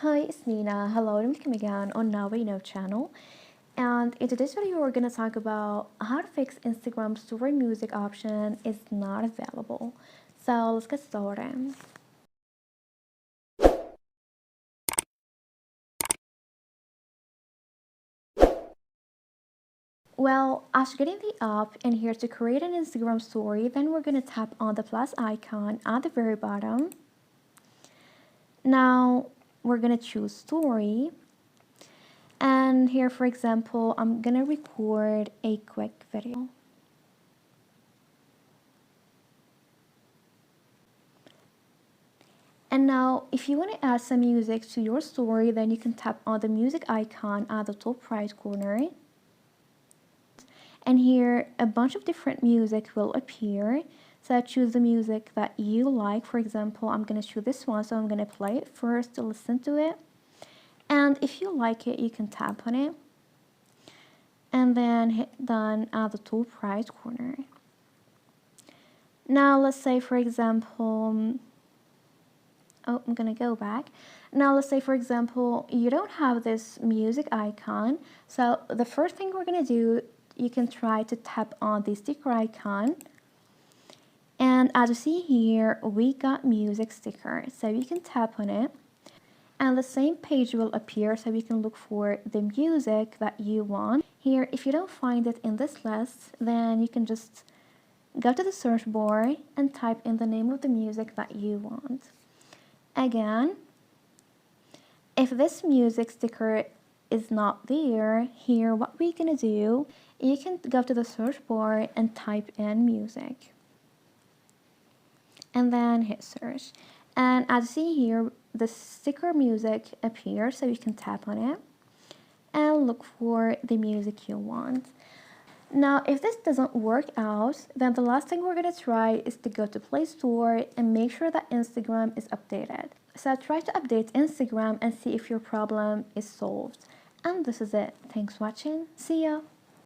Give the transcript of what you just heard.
Hi, it's Nina. Hello and welcome again on Now We Know channel. And in today's video, we're going to talk about how to fix Instagram story music option is not available. So let's get started. Well, after getting the app in here to create an Instagram story, then we're going to tap on the plus icon at the very bottom. Now we're going to choose story. And here, for example, I'm going to record a quick video. And now, if you want to add some music to your story, then you can tap on the music icon at the top right corner. And here, a bunch of different music will appear. So choose the music that you like. For example, I'm going to choose this one, so I'm going to play it first to listen to it. And if you like it, you can tap on it. And then hit done at the top right corner. Now, let's say, for example, I'm gonna go back. Now let's say, for example, you don't have this music icon. So the first thing we're gonna do, you can try to tap on the sticker icon. And as you see here, we got music sticker. So you can tap on it. And the same page will appear, so you can look for the music that you want. Here, if you don't find it in this list, then you can just go to the search bar and type in the name of the music that you want. Again, if this music sticker is not there, here what we're gonna do, you can go to the search bar and type in music. And then hit search. And as you see here, the sticker music appears, so you can tap on it and look for the music you want. Now, if this doesn't work out, then the last thing we're going to try is to go to Play Store and make sure that Instagram is updated. So try to update Instagram and see if your problem is solved. And this is it. Thanks for watching. See ya!